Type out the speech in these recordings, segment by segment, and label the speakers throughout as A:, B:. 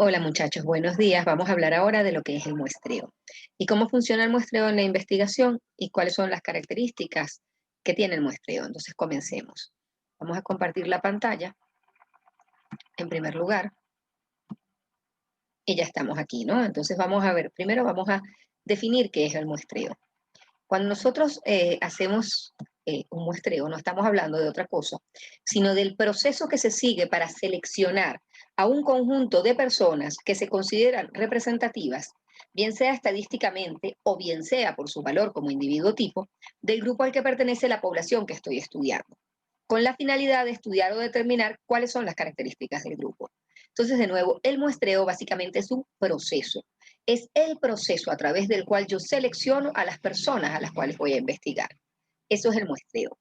A: Hola muchachos, buenos días. Vamos a hablar ahora de lo que es el muestreo y cómo funciona el muestreo en la investigación y cuáles son las características que tiene el muestreo. Entonces comencemos. Vamos a compartir la pantalla en primer lugar y ya estamos aquí, ¿no? Entonces vamos a ver, primero vamos a definir qué es el muestreo. Cuando nosotros hacemos un muestreo, no estamos hablando de otra cosa, sino del proceso que se sigue para seleccionar a un conjunto de personas que se consideran representativas, bien sea estadísticamente o bien sea por su valor como individuo tipo, del grupo al que pertenece la población que estoy estudiando, con la finalidad de estudiar o determinar cuáles son las características del grupo. Entonces, de nuevo, el muestreo básicamente es un proceso. Es el proceso a través del cual yo selecciono a las personas a las cuales voy a investigar. Eso es el muestreo.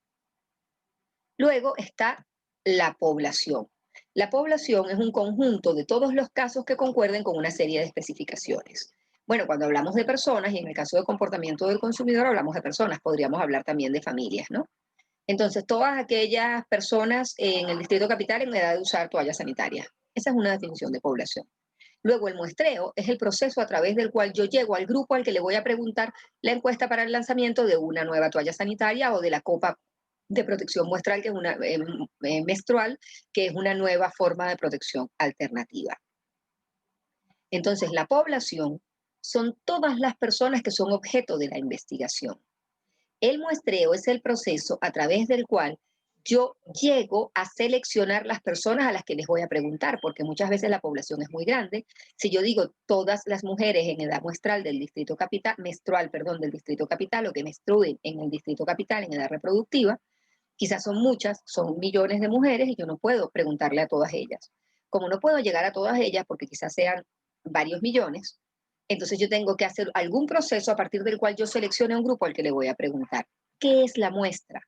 A: Luego está la población. La población es un conjunto de todos los casos que concuerden con una serie de especificaciones. Bueno, cuando hablamos de personas, y en el caso de comportamiento del consumidor hablamos de personas, podríamos hablar también de familias, ¿no? Entonces, todas aquellas personas en el Distrito Capital en edad de usar toallas sanitarias. Esa es una definición de población. Luego, el muestreo es el proceso a través del cual yo llego al grupo al que le voy a preguntar la encuesta para el lanzamiento de una nueva toalla sanitaria o de la copa de protección muestral, que es una menstrual, que es una nueva forma de protección alternativa. Entonces, la población son todas las personas que son objeto de la investigación. El muestreo es el proceso a través del cual yo llego a seleccionar las personas a las que les voy a preguntar, porque muchas veces la población es muy grande. Si yo digo todas las mujeres en edad muestral del distrito capital, menstrual, perdón, del distrito capital, o que menstruen en el distrito capital en edad reproductiva, quizás son muchas, son millones de mujeres y yo no puedo preguntarle a todas ellas. Como no puedo llegar a todas ellas, porque quizás sean varios millones, entonces yo tengo que hacer algún proceso a partir del cual yo seleccione un grupo al que le voy a preguntar. ¿Qué es la muestra?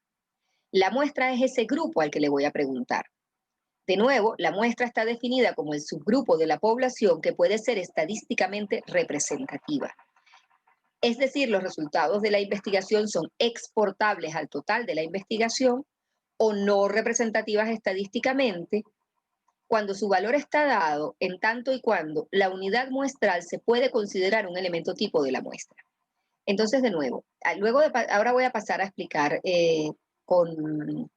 A: La muestra es ese grupo al que le voy a preguntar. De nuevo, la muestra está definida como el subgrupo de la población que puede ser estadísticamente representativa. Es decir, los resultados de la investigación son exportables al total de la investigación o no representativas estadísticamente cuando su valor está dado en tanto y cuando la unidad muestral se puede considerar un elemento tipo de la muestra. Entonces, de nuevo, ahora voy a pasar a explicar con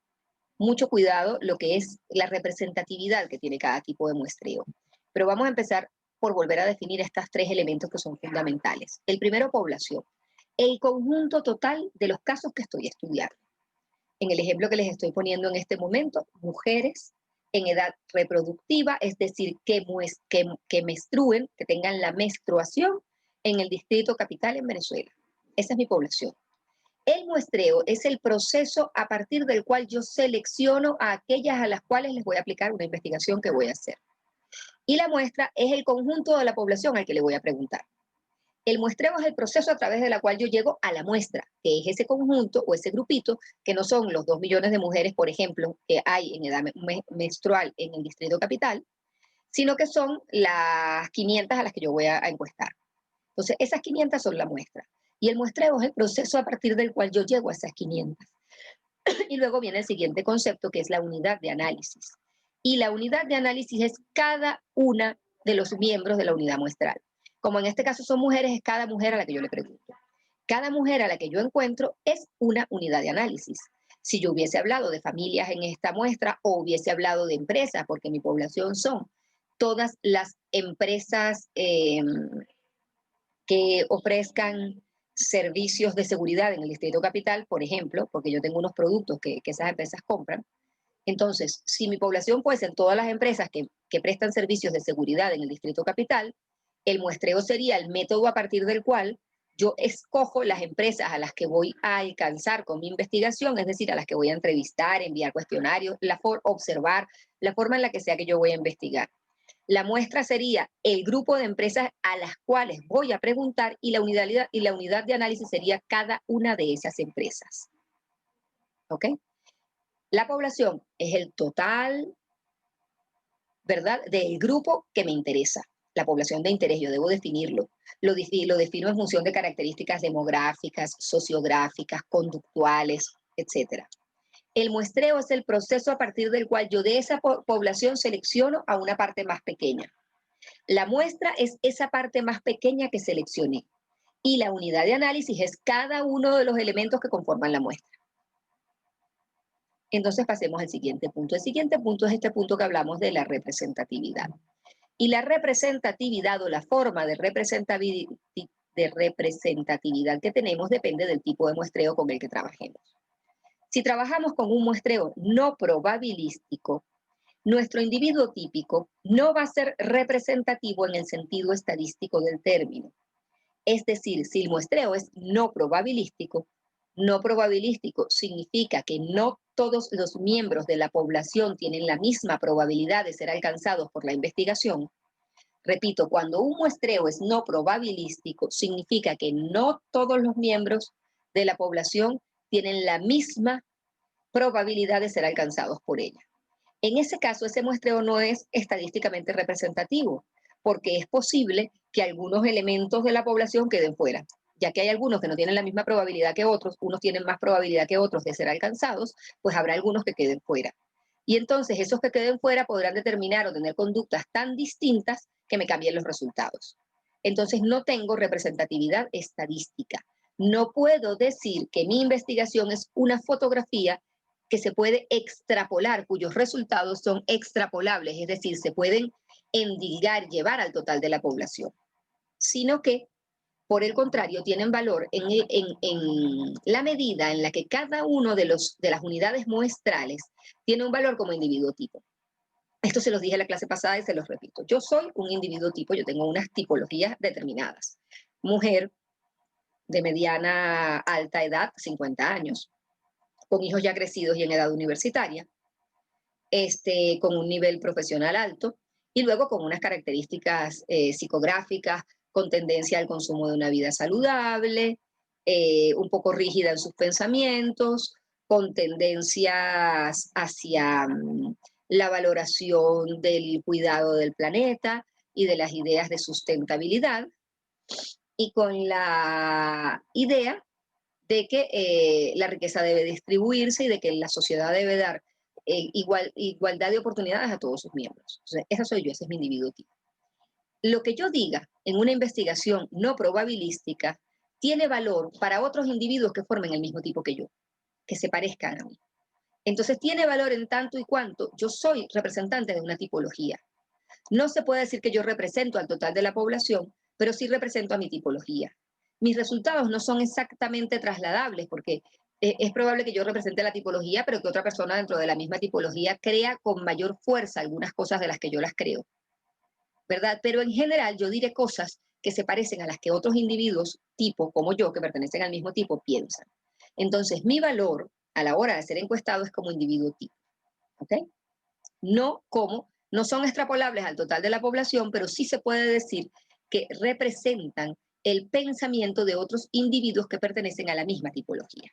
A: mucho cuidado lo que es la representatividad que tiene cada tipo de muestreo. Pero vamos a empezar por volver a definir estos tres elementos que son fundamentales. El primero, población. El conjunto total de los casos que estoy estudiando. En el ejemplo que les estoy poniendo en este momento, mujeres en edad reproductiva, es decir, que menstruen, que tengan la menstruación en el Distrito Capital en Venezuela. Esa es mi población. El muestreo es el proceso a partir del cual yo selecciono a aquellas a las cuales les voy a aplicar una investigación que voy a hacer. Y la muestra es el conjunto de la población al que le voy a preguntar. El muestreo es el proceso a través del cual yo llego a la muestra, que es ese conjunto o ese grupito, que no son los 2 millones de mujeres, por ejemplo, que hay en edad menstrual en el Distrito Capital, sino que son las 500 a las que yo voy a encuestar. Entonces, esas 500 son la muestra. Y el muestreo es el proceso a partir del cual yo llego a esas 500. Y luego viene el siguiente concepto, que es la unidad de análisis. Y la unidad de análisis es cada una de los miembros de la unidad muestral. Como en este caso son mujeres, es cada mujer a la que yo le pregunto. Cada mujer a la que yo encuentro es una unidad de análisis. Si yo hubiese hablado de familias en esta muestra o hubiese hablado de empresas, porque mi población son todas las empresas que ofrezcan servicios de seguridad en el Distrito Capital, por ejemplo, porque yo tengo unos productos que esas empresas compran. Entonces, si mi población fuesen todas las empresas que prestan servicios de seguridad en el Distrito Capital, el muestreo sería el método a partir del cual yo escojo las empresas a las que voy a alcanzar con mi investigación, es decir, a las que voy a entrevistar, enviar cuestionarios, observar, la forma en la que sea que yo voy a investigar. La muestra sería el grupo de empresas a las cuales voy a preguntar y la unidad de análisis sería cada una de esas empresas. ¿Ok? La población es el total, ¿verdad?, del grupo que me interesa. La población de interés, yo debo definirlo. Lo defino en función de características demográficas, sociográficas, conductuales, etc. El muestreo es el proceso a partir del cual yo de esa población selecciono a una parte más pequeña. La muestra es esa parte más pequeña que seleccioné y la unidad de análisis es cada uno de los elementos que conforman la muestra. Entonces pasemos al siguiente punto. El siguiente punto es este punto que hablamos de la representatividad. Y la representatividad o la forma de representatividad que tenemos depende del tipo de muestreo con el que trabajemos. Si trabajamos con un muestreo no probabilístico, nuestro individuo típico no va a ser representativo en el sentido estadístico del término. Es decir, si el muestreo es no probabilístico significa que no todos los miembros de la población tienen la misma probabilidad de ser alcanzados por la investigación. Repito, cuando un muestreo es no probabilístico, significa que no todos los miembros de la población tienen la misma probabilidad de ser alcanzados por ella. En ese caso, ese muestreo no es estadísticamente representativo, porque es posible que algunos elementos de la población queden fuera, ya que hay algunos que no tienen la misma probabilidad que otros, unos tienen más probabilidad que otros de ser alcanzados, pues habrá algunos que queden fuera. Y entonces esos que queden fuera podrán determinar o tener conductas tan distintas que me cambien los resultados. Entonces no tengo representatividad estadística. No puedo decir que mi investigación es una fotografía que se puede extrapolar, cuyos resultados son extrapolables, es decir, se pueden endilgar, llevar al total de la población, sino que, por el contrario, tienen valor en la medida en la que cada uno de las unidades muestrales tiene un valor como individuo tipo. Esto se los dije en la clase pasada y se los repito. Yo soy un individuo tipo, yo tengo unas tipologías determinadas. Mujer de mediana alta edad, 50 años, con hijos ya crecidos y en edad universitaria, con un nivel profesional alto y luego con unas características psicográficas, con tendencia al consumo de una vida saludable, un poco rígida en sus pensamientos, con tendencias hacia la valoración del cuidado del planeta y de las ideas de sustentabilidad, y con la idea de que la riqueza debe distribuirse y de que la sociedad debe dar igualdad de oportunidades a todos sus miembros. Entonces, esa soy yo, ese es mi individuo tipo. Lo que yo diga en una investigación no probabilística tiene valor para otros individuos que formen el mismo tipo que yo, que se parezcan a mí. Entonces tiene valor en tanto y cuanto yo soy representante de una tipología. No se puede decir que yo represento al total de la población, pero sí represento a mi tipología. Mis resultados no son exactamente trasladables porque es probable que yo represente la tipología, pero que otra persona dentro de la misma tipología crea con mayor fuerza algunas cosas de las que yo las creo, ¿verdad? Pero en general yo diré cosas que se parecen a las que otros individuos tipo como yo, que pertenecen al mismo tipo, piensan. Entonces, mi valor a la hora de ser encuestado es como individuo tipo, ¿ok? No son extrapolables al total de la población, pero sí se puede decir que representan el pensamiento de otros individuos que pertenecen a la misma tipología.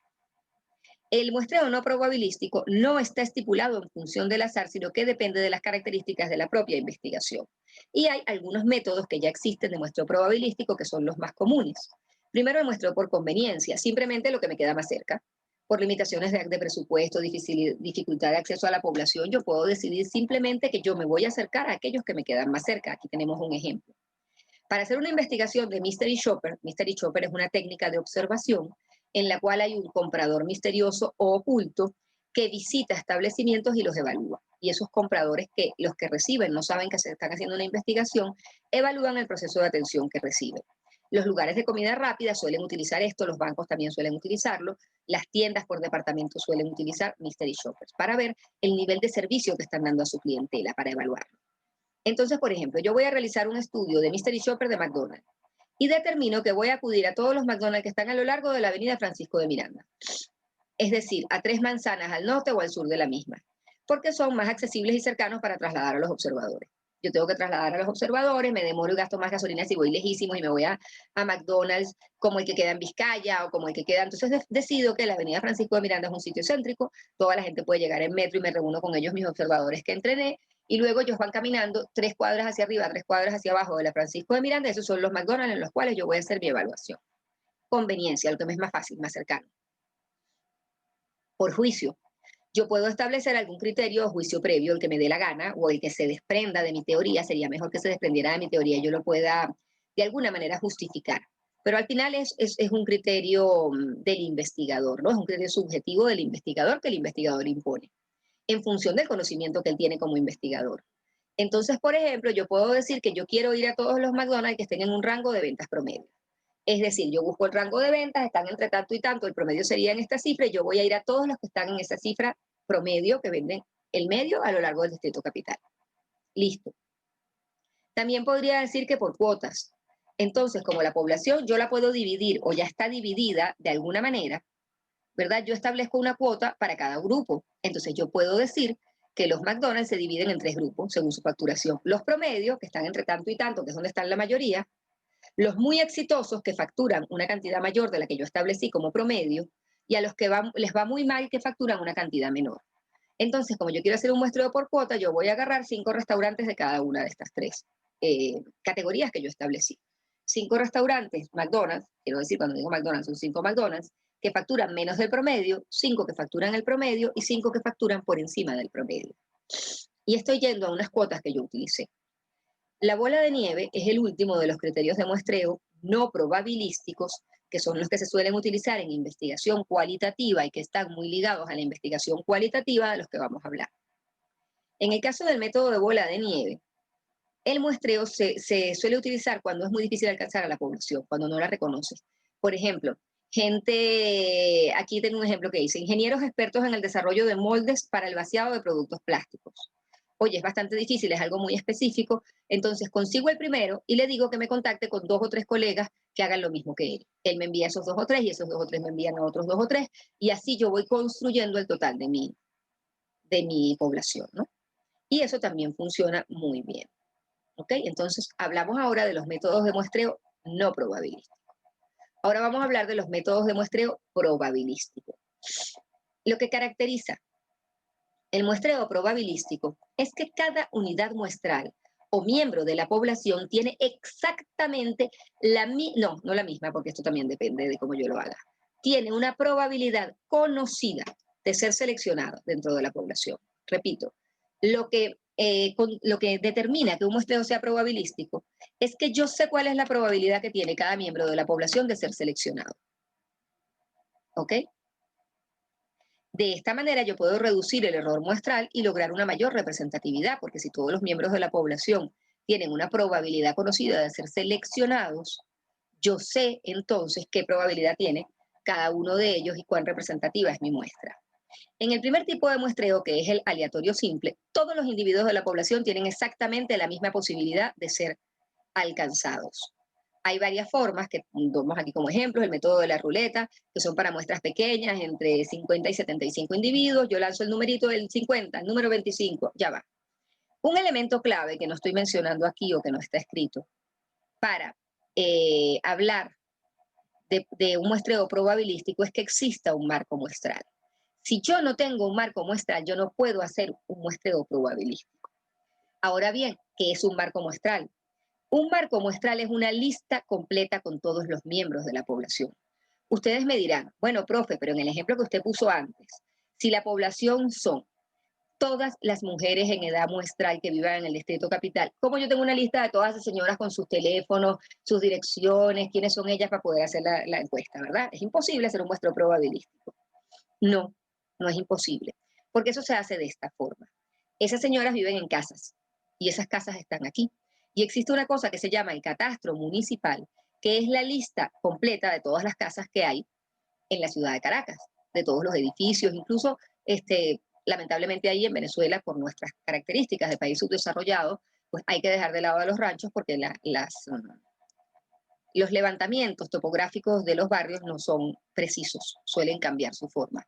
A: El muestreo no probabilístico no está estipulado en función del azar, sino que depende de las características de la propia investigación. Y hay algunos métodos que ya existen de muestreo probabilístico que son los más comunes. Primero, el muestreo por conveniencia, simplemente lo que me queda más cerca. Por limitaciones de presupuesto, dificultad de acceso a la población, yo puedo decidir simplemente que yo me voy a acercar a aquellos que me quedan más cerca. Aquí tenemos un ejemplo. Para hacer una investigación de Mystery Shopper es una técnica de observación en la cual hay un comprador misterioso o oculto que visita establecimientos y los evalúa. Y esos compradores que los que reciben no saben que se están haciendo una investigación, evalúan el proceso de atención que reciben. Los lugares de comida rápida suelen utilizar esto, los bancos también suelen utilizarlo, las tiendas por departamento suelen utilizar Mystery Shoppers para ver el nivel de servicio que están dando a su clientela, para evaluarlo. Entonces, por ejemplo, yo voy a realizar un estudio de Mystery Shopper de McDonald's y determino que voy a acudir a todos los McDonald's que están a lo largo de la avenida Francisco de Miranda, es decir, a 3 manzanas al norte o al sur de la misma, porque son más accesibles y cercanos para trasladar a los observadores. Yo tengo que trasladar a los observadores, me demoro y gasto más gasolina si voy lejísimos y me voy a McDonald's como el que queda en Vizcaya o como el que queda. Entonces decido que la avenida Francisco de Miranda es un sitio céntrico, toda la gente puede llegar en metro y me reúno con ellos, mis observadores que entrené, y luego ellos van caminando 3 cuadras hacia arriba, 3 cuadras hacia abajo de la Francisco de Miranda. Esos son los McDonald's en los cuales yo voy a hacer mi evaluación. Conveniencia, lo que me es más fácil, más cercano. Por juicio, Yo puedo establecer algún criterio o juicio previo, el que me dé la gana, o el que se desprenda de mi teoría, sería mejor que se desprendiera de mi teoría y yo lo pueda de alguna manera justificar. Pero al final es un criterio del investigador, ¿no? Es un criterio subjetivo del investigador que el investigador impone, en función del conocimiento que él tiene como investigador. Entonces, por ejemplo, yo puedo decir que yo quiero ir a todos los McDonald's que estén en un rango de ventas promedio. Es decir, yo busco el rango de ventas, están entre tanto y tanto, el promedio sería en esta cifra, y yo voy a ir a todos los que están en esa cifra promedio que venden el medio a lo largo del distrito capital. Listo. También podría decir que por cuotas. Entonces, como la población yo la puedo dividir o ya está dividida de alguna manera, ¿verdad? Yo establezco una cuota para cada grupo. Entonces, yo puedo decir que los McDonald's se dividen en 3 grupos según su facturación. Los promedios, que están entre tanto y tanto, que es donde están la mayoría. Los muy exitosos, que facturan una cantidad mayor de la que yo establecí como promedio, y a los que les va muy mal, que facturan una cantidad menor. Entonces, como yo quiero hacer un muestreo por cuota, yo voy a agarrar 5 restaurantes de cada una de estas 3 categorías que yo establecí. 5 restaurantes, McDonald's, quiero decir, cuando digo McDonald's, son 5 McDonald's, que facturan menos del promedio, 5 que facturan el promedio y 5 que facturan por encima del promedio. Y estoy yendo a unas cuotas que yo utilicé. La bola de nieve es el último de los criterios de muestreo no probabilísticos, que son los que se suelen utilizar en investigación cualitativa y que están muy ligados a la investigación cualitativa de los que vamos a hablar. En el caso del método de bola de nieve, el muestreo se suele utilizar cuando es muy difícil alcanzar a la población, cuando no la reconoces. Por ejemplo, aquí tengo un ejemplo que dice, ingenieros expertos en el desarrollo de moldes para el vaciado de productos plásticos. Oye, es bastante difícil, es algo muy específico, entonces consigo el primero y le digo que me contacte con 2 o 3 colegas que hagan lo mismo que él. Él me envía esos 2 o 3 y esos 2 o 3 me envían a otros 2 o 3 y así yo voy construyendo el total de mi población, ¿no? Y eso también funciona muy bien, ¿ok? Entonces, hablamos ahora de los métodos de muestreo no probabilísticos. Ahora vamos a hablar de los métodos de muestreo probabilístico. Lo que caracteriza el muestreo probabilístico es que cada unidad muestral o miembro de la población tiene exactamente no la misma, porque esto también depende de cómo yo lo haga. Tiene una probabilidad conocida de ser seleccionado dentro de la población. Repito, lo que determina que un muestreo sea probabilístico es que yo sé cuál es la probabilidad que tiene cada miembro de la población de ser seleccionado. ¿Ok? De esta manera yo puedo reducir el error muestral y lograr una mayor representatividad, porque si todos los miembros de la población tienen una probabilidad conocida de ser seleccionados, yo sé entonces qué probabilidad tiene cada uno de ellos y cuán representativa es mi muestra. En el primer tipo de muestreo, que es el aleatorio simple, todos los individuos de la población tienen exactamente la misma posibilidad de ser alcanzados. Hay varias formas que tomamos aquí como ejemplos, el método de la ruleta, que son para muestras pequeñas, entre 50 y 75 individuos. Yo lanzo el numerito del 50, el número 25, ya va. Un elemento clave que no estoy mencionando aquí o que no está escrito para hablar de un muestreo probabilístico es que exista un marco muestral. Si yo no tengo un marco muestral, yo no puedo hacer un muestreo probabilístico. Ahora bien, ¿qué es un marco muestral? Un marco muestral es una lista completa con todos los miembros de la población. Ustedes me dirán, bueno, profe, pero en el ejemplo que usted puso antes, si la población son todas las mujeres en edad muestral que vivan en el distrito capital, ¿cómo yo tengo una lista de todas esas señoras con sus teléfonos, sus direcciones, quiénes son ellas para poder hacer la encuesta, ¿verdad? Es imposible hacer un muestreo probabilístico. No, no es imposible, porque eso se hace de esta forma. Esas señoras viven en casas y esas casas están aquí. Y existe una cosa que se llama el catastro municipal, que es la lista completa de todas las casas que hay en la ciudad de Caracas, de todos los edificios, incluso lamentablemente ahí en Venezuela, por nuestras características de país subdesarrollado, pues hay que dejar de lado a los ranchos porque los levantamientos topográficos de los barrios no son precisos, suelen cambiar su forma.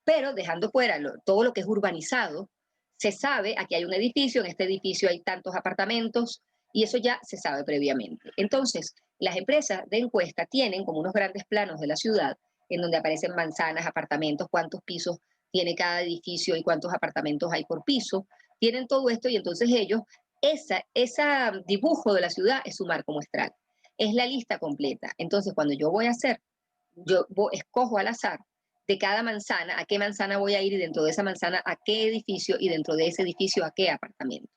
A: Pero dejando fuera todo lo que es urbanizado, se sabe, aquí hay un edificio, en este edificio hay tantos apartamentos, y eso ya se sabe previamente. Entonces, las empresas de encuesta tienen como unos grandes planos de la ciudad, en donde aparecen manzanas, apartamentos, cuántos pisos tiene cada edificio y cuántos apartamentos hay por piso. Tienen todo esto y entonces ellos, ese dibujo de la ciudad es su marco muestral. Es la lista completa. Entonces, cuando yo voy a hacer, escojo al azar de cada manzana, a qué manzana voy a ir y dentro de esa manzana a qué edificio y dentro de ese edificio a qué apartamento.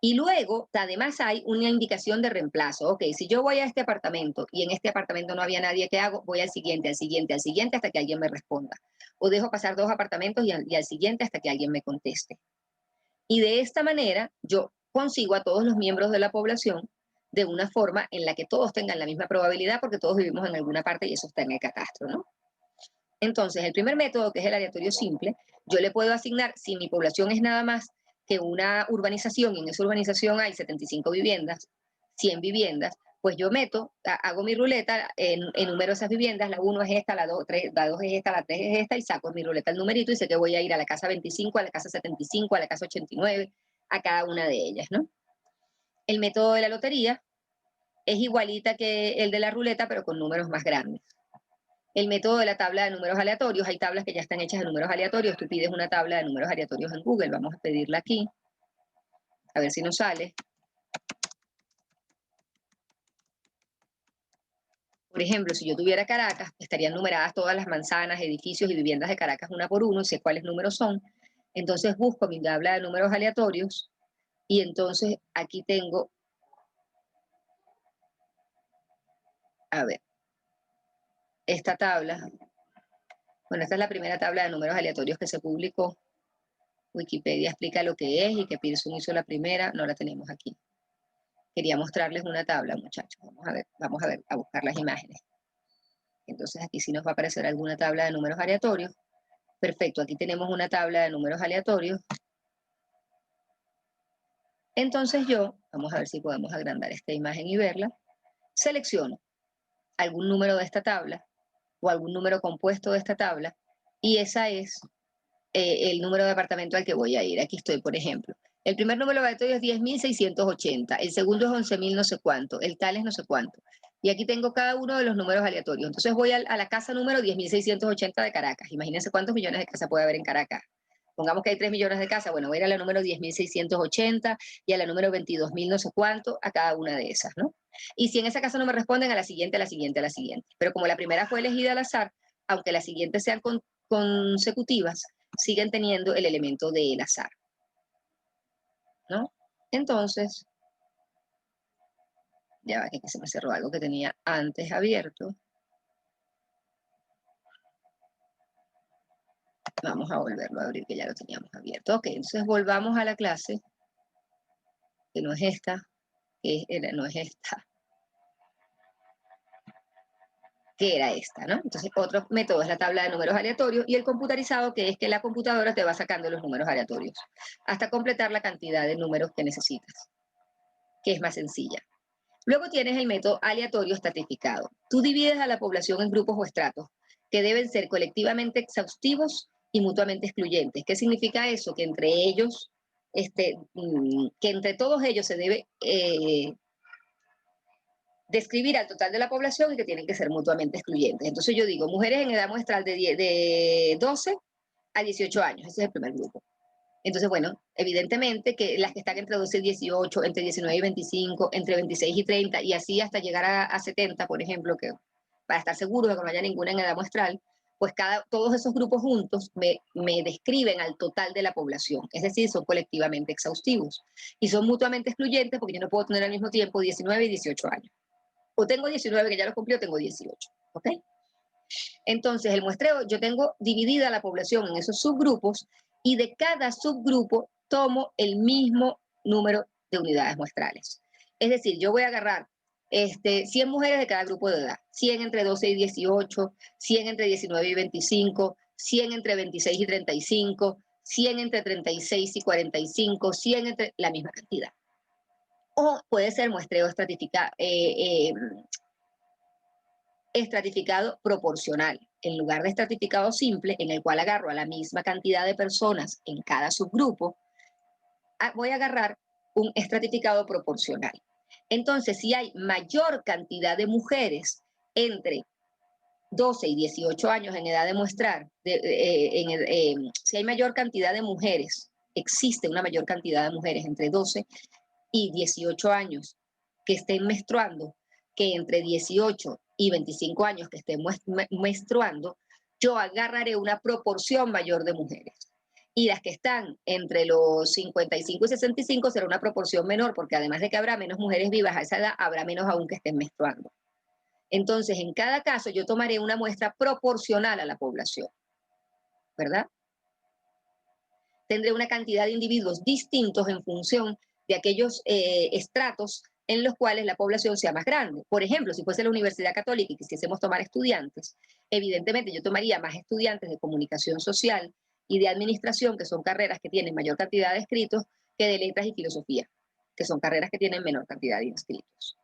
A: Y luego, además hay una indicación de reemplazo. Ok, si yo voy a este apartamento y en este apartamento no había nadie, ¿qué hago? Voy al siguiente, al siguiente, al siguiente hasta que alguien me responda. O dejo pasar 2 apartamentos y al siguiente hasta que alguien me conteste. Y de esta manera yo consigo a todos los miembros de la población de una forma en la que todos tengan la misma probabilidad porque todos vivimos en alguna parte y eso está en el catastro, ¿no? Entonces, el primer método, que es el aleatorio simple, yo le puedo asignar, si mi población es nada más que una urbanización, y en esa urbanización hay 75 viviendas, 100 viviendas, pues yo meto, hago mi ruleta, enumero esas viviendas, la 1 es esta, la 2, la 2 es esta, la 3 es esta, y saco en mi ruleta el numerito y sé que voy a ir a la casa 25, a la casa 75, a la casa 89, a cada una de ellas, ¿no? El método de la lotería es igualita que el de la ruleta, pero con números más grandes. El método de la tabla de números aleatorios, hay tablas que ya están hechas de números aleatorios, tú pides una tabla de números aleatorios en Google, vamos a pedirla aquí, a ver si nos sale. Por ejemplo, si yo tuviera Caracas, estarían numeradas todas las manzanas, edificios y viviendas de Caracas una por uno, sé cuáles números son. Entonces busco mi tabla de números aleatorios y entonces aquí tengo, a ver, esta tabla. Bueno, esta es la primera tabla de números aleatorios que se publicó. Wikipedia explica lo que es y que Pearson hizo la primera, no la tenemos aquí. Quería mostrarles una tabla, muchachos. Vamos a ver, a buscar las imágenes. Entonces aquí sí nos va a aparecer alguna tabla de números aleatorios. Perfecto, aquí tenemos una tabla de números aleatorios. Entonces yo, vamos a ver si podemos agrandar esta imagen y verla. Selecciono algún número de esta tabla o algún número compuesto de esta tabla y esa es el número de apartamento al que voy a ir. Aquí estoy, por ejemplo. El primer número aleatorio es 10.680, el segundo es 11.000 no sé cuánto, el tal es no sé cuánto. Y aquí tengo cada uno de los números aleatorios. Entonces voy a la casa número 10.680 de Caracas. Imagínense cuántos millones de casas puede haber en Caracas. Pongamos que hay 3 millones de casas. Bueno, voy a ir a la número 10.680 y a la número 22.000 no sé cuánto, a cada una de esas, ¿no? Y si en esa casa no me responden, a la siguiente, a la siguiente, a la siguiente. Pero como la primera fue elegida al azar, aunque las siguientes sean consecutivas, siguen teniendo el elemento del azar, ¿no? Entonces, ya va, que se me cerró algo que tenía antes abierto. Vamos a volverlo a abrir, que ya lo teníamos abierto. Ok, entonces volvamos a la clase, que no es esta, no es esta, que era esta, ¿no? Entonces, otro método es la tabla de números aleatorios y el computarizado, que es que la computadora te va sacando los números aleatorios hasta completar la cantidad de números que necesitas, que es más sencilla. Luego tienes el método aleatorio estratificado. Tú divides a la población en grupos o estratos que deben ser colectivamente exhaustivos y mutuamente excluyentes. ¿Qué significa eso? Que entre ellos, que entre todos ellos se debe describir al total de la población y que tienen que ser mutuamente excluyentes. Entonces yo digo, mujeres en edad muestral de 12 a 18 años, ese es el primer grupo. Entonces, bueno, evidentemente que las que están entre 12 y 18, entre 19 y 25, entre 26 y 30, y así hasta llegar a 70, por ejemplo, que para estar seguros de que no haya ninguna en edad muestral, pues todos esos grupos juntos me describen al total de la población, es decir, son colectivamente exhaustivos. Y son mutuamente excluyentes porque yo no puedo tener al mismo tiempo 19 y 18 años. O tengo 19 que ya lo cumplí, o tengo 18, ¿ok? Entonces, el muestreo, yo tengo dividida la población en esos subgrupos y de cada subgrupo tomo el mismo número de unidades muestrales. Es decir, yo voy a agarrar 100 mujeres de cada grupo de edad, 100 entre 12 y 18, 100 entre 19 y 25, 100 entre 26 y 35, 100 entre 36 y 45, 100 entre la misma cantidad. O puede ser muestreo estratificado proporcional, en lugar de estratificado simple, en el cual agarro a la misma cantidad de personas en cada subgrupo, voy a agarrar un estratificado proporcional. Entonces, si hay mayor cantidad de mujeres entre 12 y 18 años en edad de muestrar, si hay mayor cantidad de mujeres, existe una mayor cantidad de mujeres entre 12 y 18 años que estén menstruando, que entre 18 y 25 años que estén menstruando, yo agarraré una proporción mayor de mujeres. Y las que están entre los 55 y 65 será una proporción menor, porque además de que habrá menos mujeres vivas a esa edad, habrá menos aún que estén menstruando. Entonces, en cada caso, yo tomaré una muestra proporcional a la población, ¿verdad? Tendré una cantidad de individuos distintos en función de aquellos estratos en los cuales la población sea más grande. Por ejemplo, si fuese la Universidad Católica y quisiésemos tomar estudiantes, evidentemente yo tomaría más estudiantes de comunicación social y de administración, que son carreras que tienen mayor cantidad de inscritos, que de letras y filosofía, que son carreras que tienen menor cantidad de inscritos.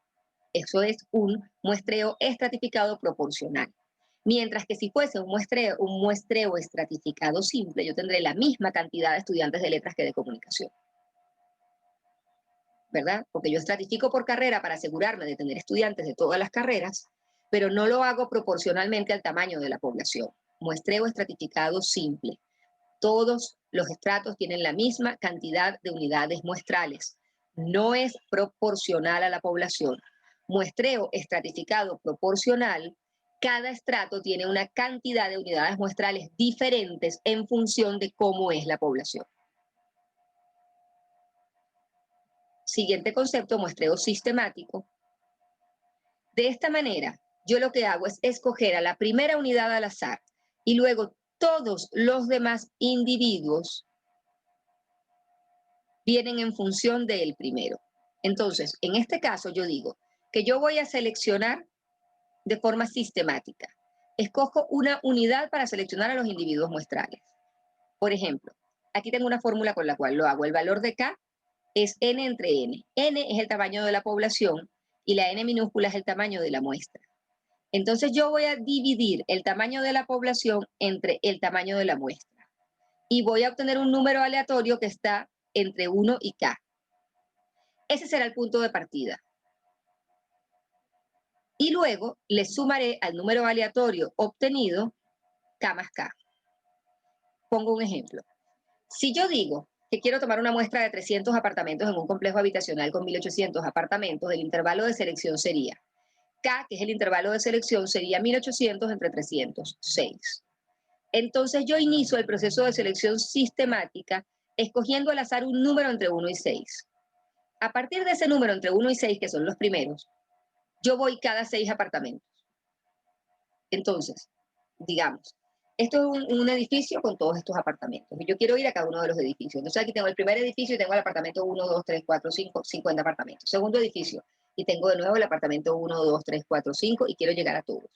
A: Eso es un muestreo estratificado proporcional. Mientras que si fuese un muestreo estratificado simple, yo tendré la misma cantidad de estudiantes de letras que de comunicación. ¿Verdad? Porque yo estratifico por carrera para asegurarme de tener estudiantes de todas las carreras, pero no lo hago proporcionalmente al tamaño de la población. Muestreo estratificado simple. Todos los estratos tienen la misma cantidad de unidades muestrales. No es proporcional a la población. Muestreo estratificado proporcional, cada estrato tiene una cantidad de unidades muestrales diferentes en función de cómo es la población. Siguiente concepto, muestreo sistemático. De esta manera, yo lo que hago es escoger a la primera unidad al azar y luego todos los demás individuos vienen en función del primero. Entonces, en este caso yo digo que yo voy a seleccionar de forma sistemática. Escojo una unidad para seleccionar a los individuos muestrales. Por ejemplo, aquí tengo una fórmula con la cual lo hago. El valor de K es N entre N. N es el tamaño de la población y la N minúscula es el tamaño de la muestra. Entonces yo voy a dividir el tamaño de la población entre el tamaño de la muestra. Y voy a obtener un número aleatorio que está entre 1 y K. Ese será el punto de partida. Y luego le sumaré al número aleatorio obtenido K más K. Pongo un ejemplo. Si yo digo que quiero tomar una muestra de 300 apartamentos en un complejo habitacional con 1.800 apartamentos, el intervalo de selección sería K, que es el intervalo de selección, sería 1.800 entre 306. Entonces yo inicio el proceso de selección sistemática escogiendo al azar un número entre 1 y 6. A partir de ese número entre 1 y 6, que son los primeros, yo voy cada 6 apartamentos. Entonces, digamos, esto es un edificio con todos estos apartamentos. Y yo quiero ir a cada uno de los edificios. Entonces aquí tengo el primer edificio y tengo el apartamento 1, 2, 3, 4, 5, 50 apartamentos. Segundo edificio y tengo de nuevo el apartamento 1, 2, 3, 4, 5 y quiero llegar a todos.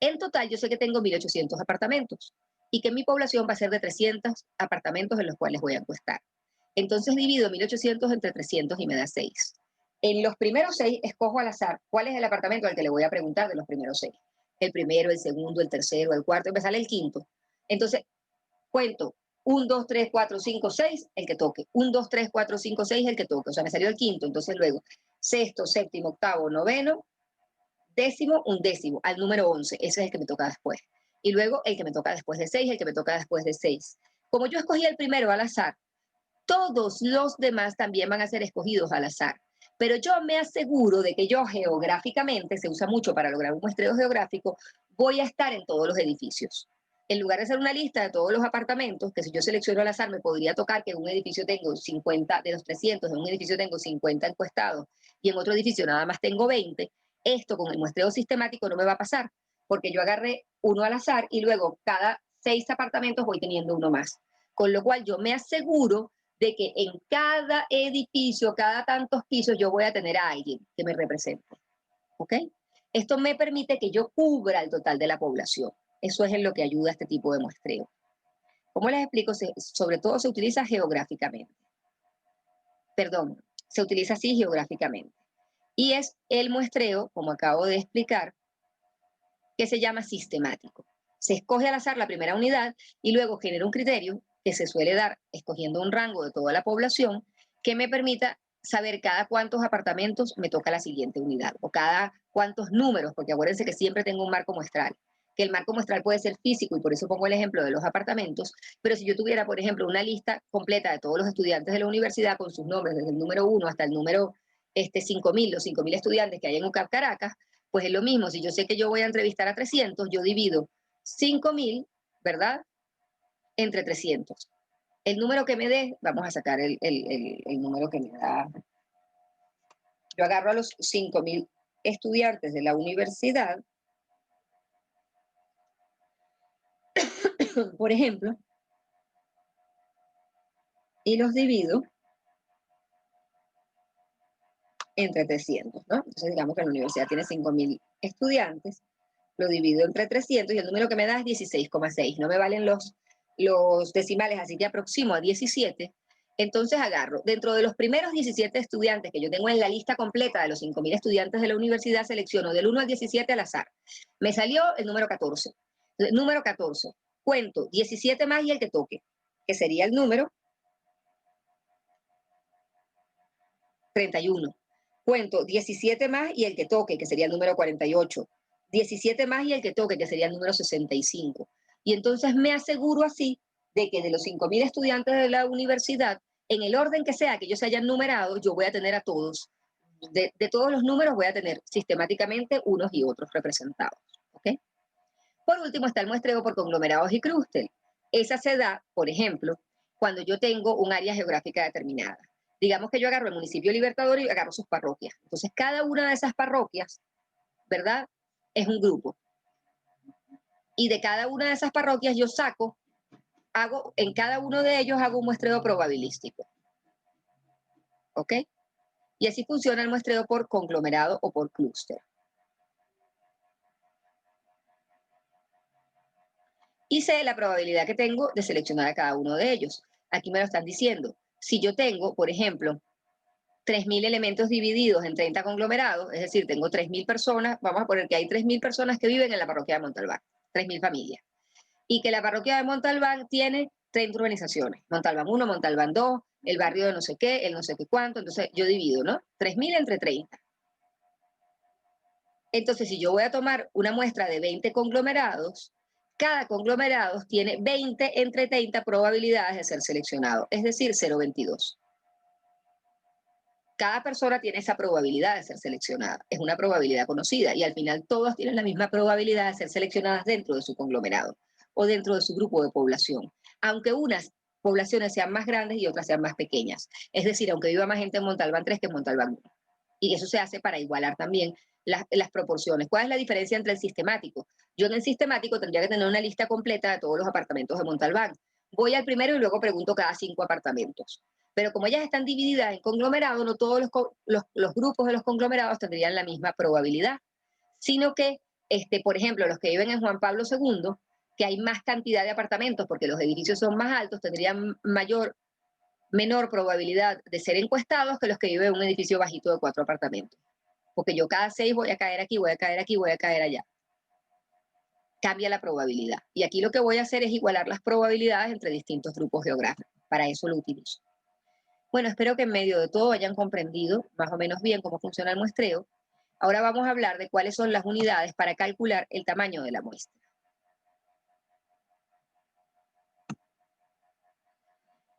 A: En total yo sé que tengo 1.800 apartamentos y que mi población va a ser de 300 apartamentos en los cuales voy a encuestar. Entonces divido 1.800 entre 300 y me da 6. En los primeros 6 escojo al azar cuál es el apartamento al que le voy a preguntar de los primeros 6. El primero, el segundo, el tercero, el cuarto, y me sale el quinto. Entonces, cuento 1, 2, 3, 4, 5, 6, el que toque. 1, 2, 3, 4, 5, 6, el que toque. O sea, me salió el quinto. Entonces luego, sexto, séptimo, octavo, noveno, décimo, undécimo, al número 11. Ese es el que me toca después. Y luego el que me toca después de 6, el que me toca después de 6. Como yo escogí el primero al azar, todos los demás también van a ser escogidos al azar. Pero yo me aseguro de que yo geográficamente, se usa mucho para lograr un muestreo geográfico, voy a estar en todos los edificios. En lugar de hacer una lista de todos los apartamentos, que si yo selecciono al azar me podría tocar que en un edificio tengo 50 de los 300, en un edificio tengo 50 encuestados y en otro edificio nada más tengo 20, esto con el muestreo sistemático no me va a pasar, porque yo agarré uno al azar y luego cada 6 apartamentos voy teniendo uno más. Con lo cual yo me aseguro de que en cada edificio, cada tantos pisos, yo voy a tener a alguien que me represente. ¿Ok? Esto me permite que yo cubra el total de la población. Eso es en lo que ayuda a este tipo de muestreo. ¿Cómo les explico? Sobre todo se utiliza geográficamente. Perdón, se utiliza así geográficamente. Y es el muestreo, como acabo de explicar, que se llama sistemático. Se escoge al azar la primera unidad y luego genera un criterio que se suele dar escogiendo un rango de toda la población que me permita saber cada cuántos apartamentos me toca la siguiente unidad o cada cuántos números, porque acuérdense que siempre tengo un marco muestral, que el marco muestral puede ser físico y por eso pongo el ejemplo de los apartamentos, pero si yo tuviera, por ejemplo, una lista completa de todos los estudiantes de la universidad con sus nombres desde el número 1 hasta el número 5.000, los 5.000 estudiantes que hay en UCAP Caracas, pues es lo mismo. Si yo sé que yo voy a entrevistar a 300, yo divido 5.000 ¿verdad? Entre 300. El número que me dé, vamos a sacar el número que me da. Yo agarro a los 5.000 estudiantes de la universidad, por ejemplo, y los divido entre 300, ¿no? Entonces digamos que la universidad tiene 5.000 estudiantes, lo divido entre 300 y el número que me da es 16,6. No me valen los decimales, así que aproximo a 17. Entonces agarro, dentro de los primeros 17 estudiantes que yo tengo en la lista completa de los 5.000 estudiantes de la universidad, selecciono del 1 al 17 al azar. Me salió el número 14. El número 14. Cuento 17 más y el que toque, que sería el número 31. Cuento 17 más y el que toque, que sería el número 48. 17 más y el que toque, que sería el número 65. Y entonces me aseguro así de que de los 5.000 estudiantes de la universidad, en el orden que sea que ellos se hayan numerado, yo voy a tener a todos. De todos los números voy a tener sistemáticamente unos y otros representados. ¿Okay? Por último está el muestreo por conglomerados y clúster. Esa se da, por ejemplo, cuando yo tengo un área geográfica determinada. Digamos que yo agarro el municipio Libertador y agarro sus parroquias. Entonces, cada una de esas parroquias, ¿verdad? Es un grupo. Y de cada una de esas parroquias yo saco, en cada uno de ellos hago un muestreo probabilístico. ¿Ok? Y así funciona el muestreo por conglomerado o por clúster. Y sé la probabilidad que tengo de seleccionar a cada uno de ellos. Aquí me lo están diciendo. Si yo tengo, por ejemplo, 3.000 elementos divididos en 30 conglomerados, es decir, tengo 3.000 personas, vamos a poner que hay 3.000 personas que viven en la parroquia de Montalbán, 3.000 familias, y que la parroquia de Montalbán tiene 30 urbanizaciones, Montalbán 1, Montalbán 2, el barrio de no sé qué, el no sé qué cuánto, entonces yo divido, ¿no? 3.000 entre 30. Entonces, si yo voy a tomar una muestra de 20 conglomerados, cada conglomerado tiene 20 entre 30 probabilidades de ser seleccionado, es decir, 0,22. Cada persona tiene esa probabilidad de ser seleccionada. Es una probabilidad conocida y al final todos tienen la misma probabilidad de ser seleccionadas dentro de su conglomerado o dentro de su grupo de población, aunque unas poblaciones sean más grandes y otras sean más pequeñas. Es decir, aunque viva más gente en Montalbán 3 que en Montalbán 1. Y eso se hace para igualar también las proporciones. ¿Cuál es la diferencia entre el sistemático? Yo en el sistemático tendría que tener una lista completa de todos los apartamentos de Montalbán. Voy al primero y luego pregunto cada 5 apartamentos. Pero como ellas están divididas en conglomerados, no todos los grupos de los conglomerados tendrían la misma probabilidad, sino que, por ejemplo, los que viven en Juan Pablo II, que hay más cantidad de apartamentos porque los edificios son más altos, tendrían menor probabilidad de ser encuestados que los que viven en un edificio bajito de 4 apartamentos. Porque yo cada 6 voy a caer aquí, voy a caer aquí, voy a caer allá. Cambia la probabilidad. Y aquí lo que voy a hacer es igualar las probabilidades entre distintos grupos geográficos. Para eso lo utilizo. Bueno, espero que en medio de todo hayan comprendido más o menos bien cómo funciona el muestreo. Ahora vamos a hablar de cuáles son las unidades para calcular el tamaño de la muestra.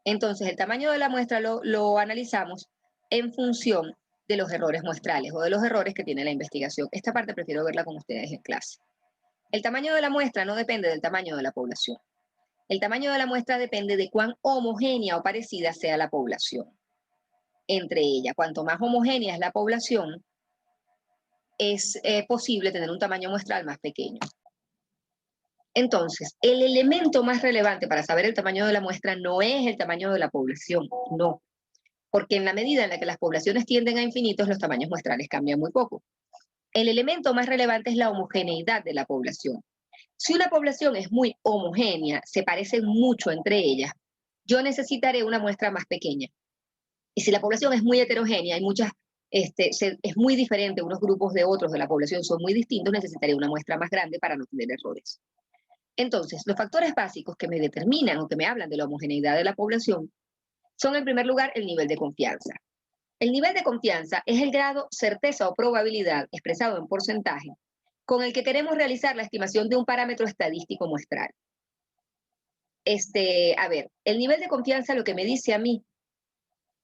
A: Entonces, el tamaño de la muestra lo analizamos en función de los errores muestrales o de los errores que tiene la investigación. Esta parte prefiero verla con ustedes en clase. El tamaño de la muestra no depende del tamaño de la población. El tamaño de la muestra depende de cuán homogénea o parecida sea la población entre ella. Cuanto más homogénea es la población, es posible tener un tamaño muestral más pequeño. Entonces, el elemento más relevante para saber el tamaño de la muestra no es el tamaño de la población, no. Porque en la medida en la que las poblaciones tienden a infinitos, los tamaños muestrales cambian muy poco. El elemento más relevante es la homogeneidad de la población. Si una población es muy homogénea, se parecen mucho entre ellas, yo necesitaré una muestra más pequeña. Y si la población es muy heterogénea, hay muchas, es muy diferente unos grupos de otros de la población, son muy distintos, necesitaré una muestra más grande para no tener errores. Entonces, los factores básicos que me determinan o que me hablan de la homogeneidad de la población son, en primer lugar, el nivel de confianza. El nivel de confianza es el grado, certeza o probabilidad, expresado en porcentaje, con el que queremos realizar la estimación de un parámetro estadístico muestral. A ver, el nivel de confianza lo que me dice a mí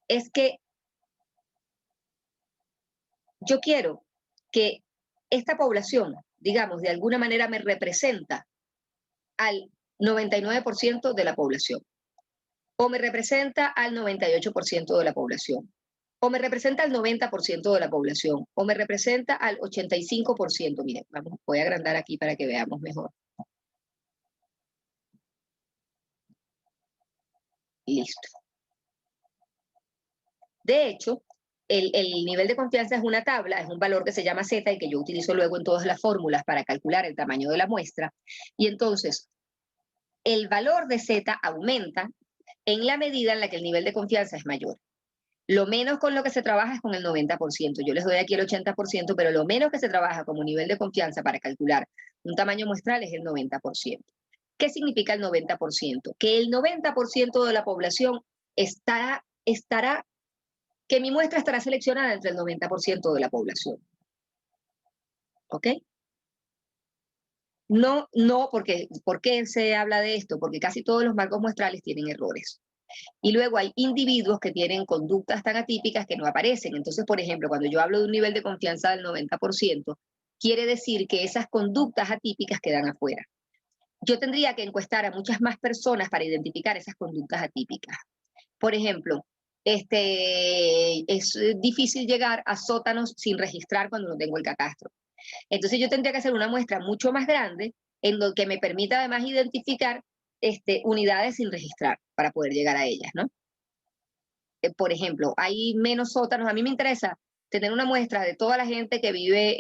A: es que yo quiero que esta población, digamos, de alguna manera me representa al 99% de la población. O me representa al 98% de la población. O me representa al 90% de la población. O me representa al 85%. Miren, vamos, voy a agrandar aquí para que veamos mejor. Listo. De hecho, el nivel de confianza es una tabla, es un valor que se llama Z y que yo utilizo luego en todas las fórmulas para calcular el tamaño de la muestra. Y entonces, el valor de Z aumenta en la medida en la que el nivel de confianza es mayor. Lo menos con lo que se trabaja es con el 90%. Yo les doy aquí el 80%, pero lo menos que se trabaja como nivel de confianza para calcular un tamaño muestral es el 90%. ¿Qué significa el 90%? Que el 90% de la población estará, que mi muestra estará seleccionada entre el 90% de la población. ¿Ok? No, porque, ¿por qué se habla de esto? Porque casi todos los marcos muestrales tienen errores. Y luego hay individuos que tienen conductas tan atípicas que no aparecen. Entonces, por ejemplo, cuando yo hablo de un nivel de confianza del 90%, quiere decir que esas conductas atípicas quedan afuera. Yo tendría que encuestar a muchas más personas para identificar esas conductas atípicas. Por ejemplo, es difícil llegar a sótanos sin registrar cuando no tengo el catastro. Entonces yo tendría que hacer una muestra mucho más grande en lo que me permita además identificar unidades sin registrar para poder llegar a ellas, ¿no? Por ejemplo, hay menos sótanos. A mí me interesa tener una muestra de toda la gente que vive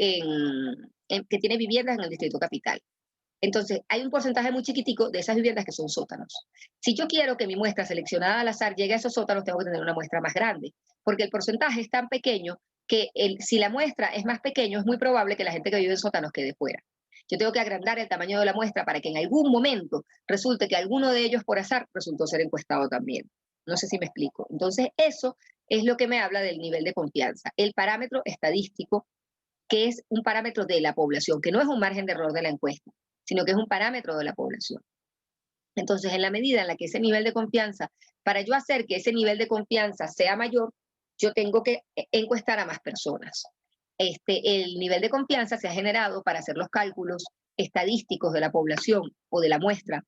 A: que tiene viviendas en el Distrito Capital. Entonces, hay un porcentaje muy chiquitico de esas viviendas que son sótanos. Si yo quiero que mi muestra seleccionada al azar llegue a esos sótanos, tengo que tener una muestra más grande, porque el porcentaje es tan pequeño que si la muestra es más pequeño, es muy probable que la gente que vive en sótanos quede fuera. Yo tengo que agrandar el tamaño de la muestra para que en algún momento resulte que alguno de ellos por azar resultó ser encuestado también. No sé si me explico. Entonces, eso es lo que me habla del nivel de confianza. El parámetro estadístico, que es un parámetro de la población, que no es un margen de error de la encuesta, sino que es un parámetro de la población. Entonces, en la medida en la que ese nivel de confianza, para yo hacer que ese nivel de confianza sea mayor, yo tengo que encuestar a más personas. El nivel de confianza se ha generado para hacer los cálculos estadísticos de la población o de la muestra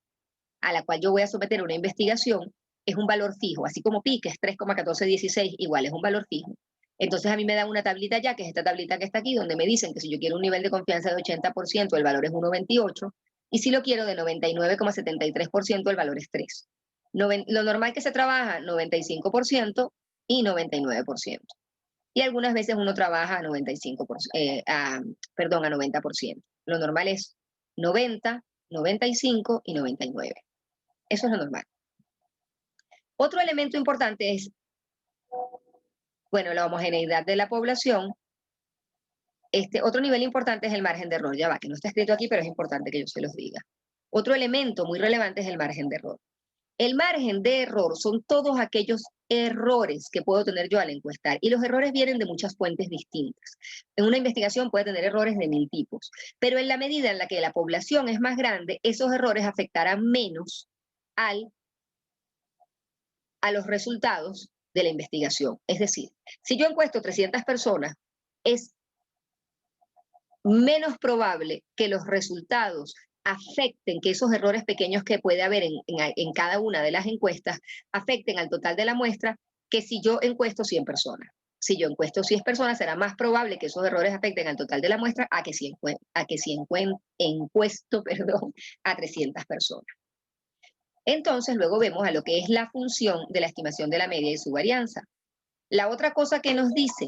A: a la cual yo voy a someter una investigación, es un valor fijo, así como pi, que es 3,1416, igual es un valor fijo. Entonces a mí me dan una tablita ya, que es esta tablita que está aquí, donde me dicen que si yo quiero un nivel de confianza de 80%, el valor es 1,28, y si lo quiero de 99,73%, el valor es 3. Lo normal que se trabaja, 95% y 99%. Y algunas veces uno trabaja a 95%, perdón, a 90%. Lo normal es 90, 95 y 99. Eso es lo normal. Otro elemento importante es, bueno, la homogeneidad de la población. Otro nivel importante es el margen de error. Ya va, que no está escrito aquí, pero es importante que yo se los diga. Otro elemento muy relevante es el margen de error. El margen de error son todos aquellos errores que puedo tener yo al encuestar. Y los errores vienen de muchas fuentes distintas. En una investigación puede tener errores de 1000 tipos. Pero en la medida en la que la población es más grande, esos errores afectarán menos a los resultados de la investigación. Es decir, si yo encuesto 300 personas, es menos probable que los resultados afecten, que esos errores pequeños que puede haber en cada una de las encuestas afecten al total de la muestra, que si yo encuesto 100 personas. Si yo encuesto 100 personas, será más probable que esos errores afecten al total de la muestra a que si encuesto a 300 personas. Entonces, luego vemos a lo que es la función de la estimación de la media y su varianza. La otra cosa que nos dice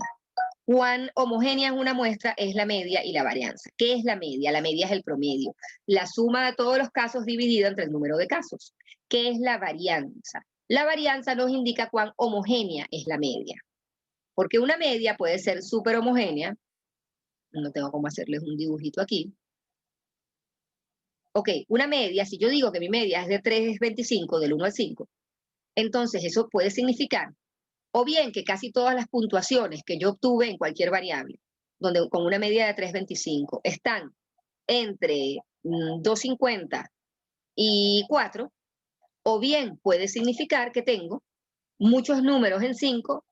A: cuán homogénea es una muestra es la media y la varianza. ¿Qué es la media? La media es el promedio, la suma de todos los casos dividida entre el número de casos. ¿Qué es la varianza? La varianza nos indica cuán homogénea es la media. Porque una media puede ser súper homogénea. No tengo cómo hacerles un dibujito aquí. Ok, una media, si yo digo que mi media es de 3,25 del 1 al 5, entonces eso puede significar o bien que casi todas las puntuaciones que yo obtuve en cualquier variable, donde con una media de 3,25 están entre 2,50 y 4, o bien puede significar que tengo muchos números en 5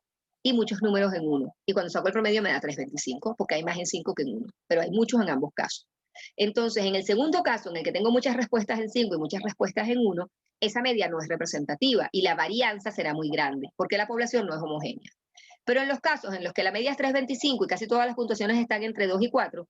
A: y muchos números en 1. Y cuando saco el promedio me da 3,25, porque hay más en 5 que en 1, pero hay muchos en ambos casos. Entonces, en el segundo caso, en el que tengo muchas respuestas en 5 y muchas respuestas en 1, esa media no es representativa y la varianza será muy grande, porque la población no es homogénea. Pero en los casos en los que la media es 3,25 y casi todas las puntuaciones están entre 2 y 4,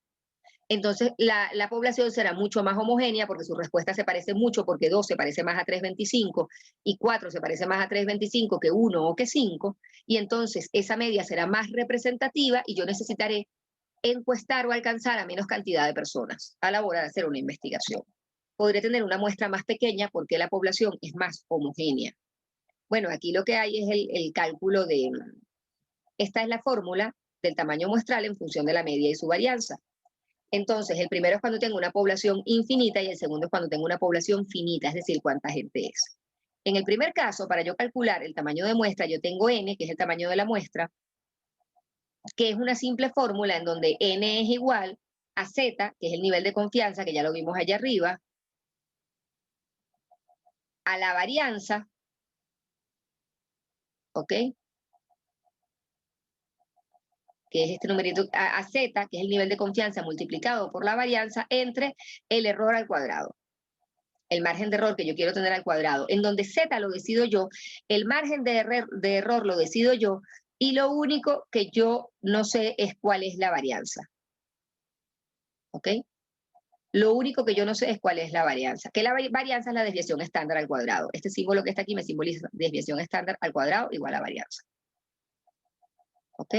A: entonces la población será mucho más homogénea porque su respuesta se parece mucho, porque 2 se parece más a 3,25 y 4 se parece más a 3,25 que 1 o que 5, y entonces esa media será más representativa y yo necesitaré encuestar o alcanzar a menos cantidad de personas a la hora de hacer una investigación. Podré tener una muestra más pequeña porque la población es más homogénea. Bueno, aquí lo que hay es el cálculo de, esta es la fórmula del tamaño muestral en función de la media y su varianza. Entonces, el primero es cuando tengo una población infinita y el segundo es cuando tengo una población finita, es decir, cuánta gente es. En el primer caso, para yo calcular el tamaño de muestra, yo tengo n, que es el tamaño de la muestra, que es una simple fórmula en donde n es igual a z, que es el nivel de confianza, que ya lo vimos allá arriba, a la varianza, ¿ok? Que es este numerito, a z, que es el nivel de confianza multiplicado por la varianza entre el error al cuadrado, el margen de error que yo quiero tener al cuadrado, en donde z lo decido yo, el margen de error lo decido yo, y lo único que yo no sé es cuál es la varianza. ¿Ok? Lo único que yo no sé es cuál es la varianza. Que la varianza es la desviación estándar al cuadrado. Este símbolo que está aquí me simboliza desviación estándar al cuadrado igual a varianza. ¿Ok?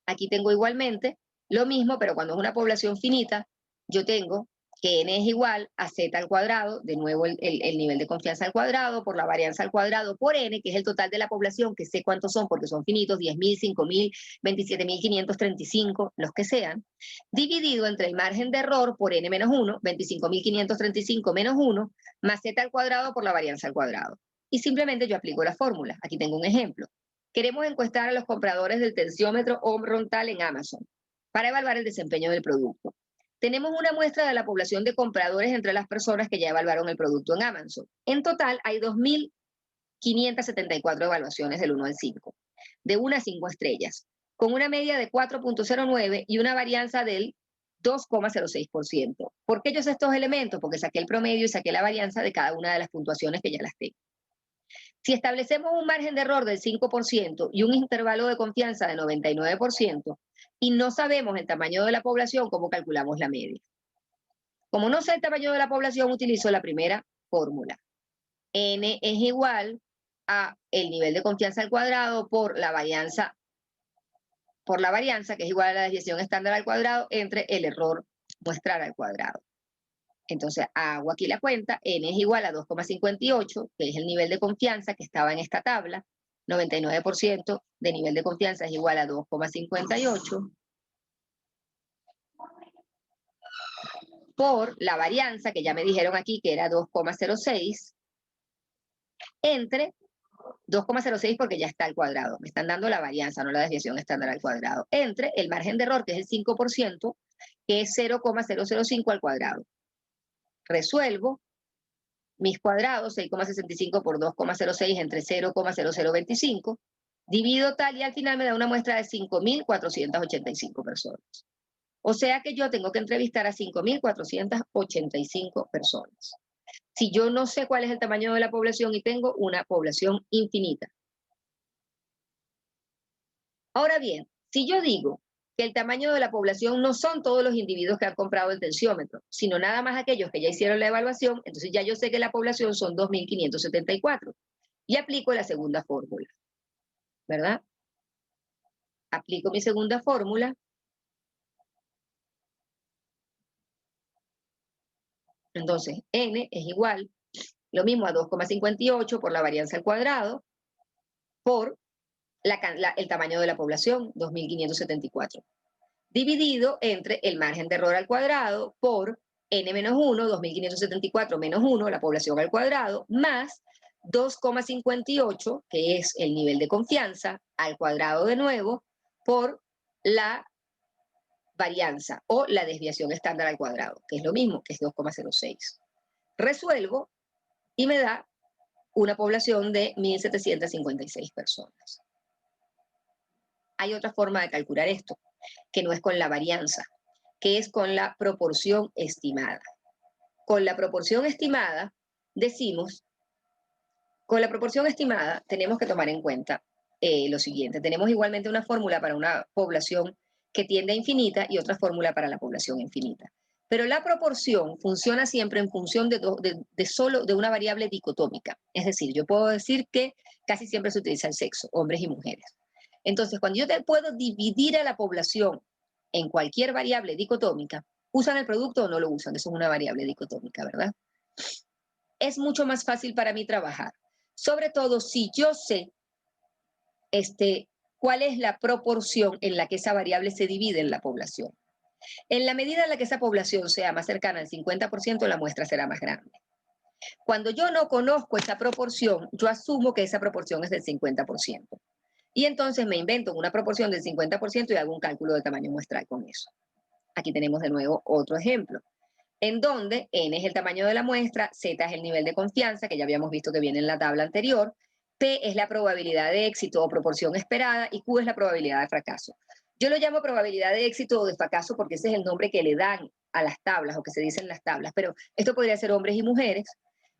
A: Aquí tengo igualmente lo mismo, pero cuando es una población finita, yo tengo que n es igual a z al cuadrado, de nuevo el nivel de confianza al cuadrado, por la varianza al cuadrado, por n, que es el total de la población, que sé cuántos son porque son finitos, 10.000, 5.000, 27.535, los que sean, dividido entre el margen de error por n menos 1, 25.535 menos 1, más z al cuadrado por la varianza al cuadrado. Y simplemente yo aplico la fórmula. Aquí tengo un ejemplo. Queremos encuestar a los compradores del tensiómetro Omron-Tal en Amazon para evaluar el desempeño del producto. Tenemos una muestra de la población de compradores entre las personas que ya evaluaron el producto en Amazon. En total hay 2.574 evaluaciones del 1 al 5, de 1 a 5 estrellas, con una media de 4,09 y una varianza del 2,06%. ¿Por qué yo sé estos elementos? Porque saqué el promedio y saqué la varianza de cada una de las puntuaciones que ya las tengo. Si establecemos un margen de error del 5% y un intervalo de confianza de 99%, y no sabemos el tamaño de la población, ¿cómo calculamos la media? Como no sé el tamaño de la población, utilizo la primera fórmula. N es igual a el nivel de confianza al cuadrado por la varianza, que es igual a la desviación estándar al cuadrado entre el error muestral al cuadrado. Entonces hago aquí la cuenta, n es igual a 2,58, que es el nivel de confianza que estaba en esta tabla, 99% de nivel de confianza es igual a 2,58, por la varianza, que ya me dijeron aquí que era 2,06, entre 2,06 porque ya está al cuadrado, me están dando la varianza, no la desviación estándar al cuadrado, entre el margen de error, que es el 5%, que es 0,005 al cuadrado. Resuelvo mis cuadrados, 6,65 por 2,06 entre 0,0025, divido tal y al final me da una muestra de 5.485 personas. O sea que yo tengo que entrevistar a 5.485 personas. Si yo no sé cuál es el tamaño de la población y tengo una población infinita. Ahora bien, si yo digo que el tamaño de la población no son todos los individuos que han comprado el tensiómetro, sino nada más aquellos que ya hicieron la evaluación, entonces ya yo sé que la población son 2.574. Y aplico la segunda fórmula, ¿verdad? Aplico mi segunda fórmula. Entonces, n es igual, lo mismo a 2,58 por la varianza al cuadrado, por el tamaño de la población, 2.574. Dividido entre el margen de error al cuadrado por n menos 1, 2.574 menos 1, la población al cuadrado, más 2,58, que es el nivel de confianza, al cuadrado de nuevo, por la varianza o la desviación estándar al cuadrado, que es lo mismo, que es 2,06. Resuelvo y me da una población de 1.756 personas. Hay otra forma de calcular esto, que no es con la varianza. que es con la proporción estimada. Con la proporción estimada, decimos, con la proporción estimada tenemos que tomar en cuenta lo siguiente. Tenemos igualmente una fórmula para una población que tiende a infinita y otra fórmula para la población infinita. Pero la proporción funciona siempre en función solo de una variable dicotómica. Es decir, yo puedo decir que casi siempre se utiliza el sexo, hombres y mujeres. Entonces, cuando yo puedo dividir a la población en cualquier variable dicotómica, ¿usan el producto o no lo usan? Eso es una variable dicotómica, ¿verdad? Es mucho más fácil para mí trabajar. Sobre todo si yo sé cuál es la proporción en la que esa variable se divide en la población. En la medida en la que esa población sea más cercana al 50%, la muestra será más grande. Cuando yo no conozco esa proporción, yo asumo que esa proporción es del 50%. Y entonces me invento una proporción del 50% y hago un cálculo de tamaño muestral con eso. Aquí tenemos de nuevo otro ejemplo, en donde N es el tamaño de la muestra, Z es el nivel de confianza, que ya habíamos visto que viene en la tabla anterior, P es la probabilidad de éxito o proporción esperada y Q es la probabilidad de fracaso. Yo lo llamo probabilidad de éxito o de fracaso porque ese es el nombre que le dan a las tablas o que se dice en las tablas, pero esto podría ser hombres y mujeres,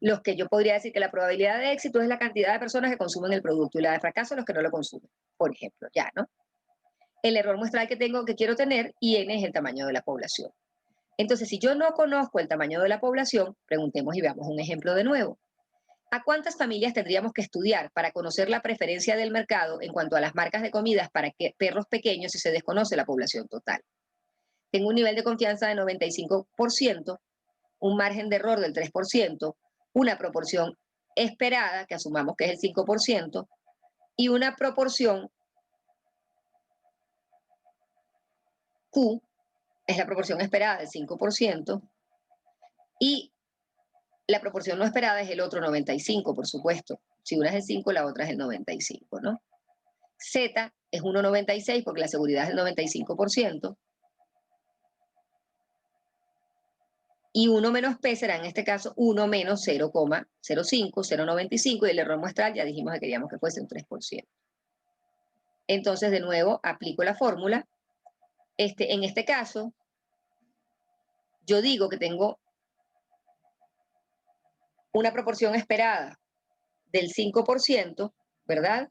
A: los que yo podría decir que la probabilidad de éxito es la cantidad de personas que consumen el producto y la de fracaso los que no lo consumen, por ejemplo, ya, ¿no? El error muestral que quiero tener y N es el tamaño de la población. Entonces, si yo no conozco el tamaño de la población, preguntemos y veamos un ejemplo de nuevo. ¿A cuántas familias tendríamos que estudiar para conocer la preferencia del mercado en cuanto a las marcas de comidas para perros pequeños si se desconoce la población total? Tengo un nivel de confianza de 95%, un margen de error del 3%, una proporción esperada, que asumamos que es el 5%, y una proporción Q, es la proporción esperada del 5%, y la proporción no esperada es el otro 95, por supuesto. Si una es el 5, la otra es el 95, ¿no? Z es 1,96 porque la seguridad es el 95%. Y 1 menos P será en este caso 1 menos 0,05, 0,95, y el error muestral ya dijimos que queríamos que fuese un 3%. Entonces, de nuevo, aplico la fórmula. En este caso, yo digo que tengo una proporción esperada del 5%, ¿verdad?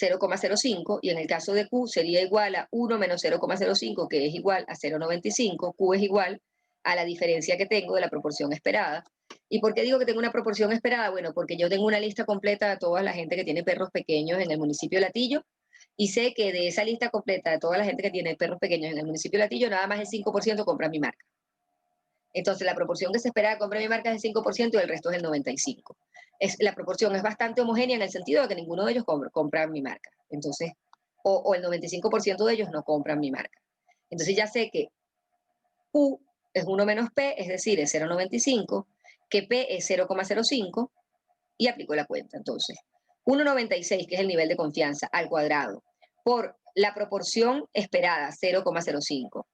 A: 0,05, y en el caso de Q sería igual a 1 menos 0,05, que es igual a 0,95. Q es igual a la diferencia que tengo de la proporción esperada. ¿Y por qué digo que tengo una proporción esperada? Bueno, porque yo tengo una lista completa de toda la gente que tiene perros pequeños en el municipio de Latillo, y sé que de esa lista completa de toda la gente que tiene perros pequeños en el municipio de Latillo, nada más el 5% compra mi marca. Entonces, la proporción que se espera de compra de mi marca es el 5% y el resto es el 95%. La proporción es bastante homogénea en el sentido de que ninguno de ellos compra mi marca. Entonces, o el 95% de ellos no compran mi marca. Entonces, ya sé que Q es 1 menos P, es decir, es 0,95, que P es 0,05 y aplico la cuenta. Entonces, 1,96, que es el nivel de confianza, al cuadrado, por la proporción esperada, 0,05.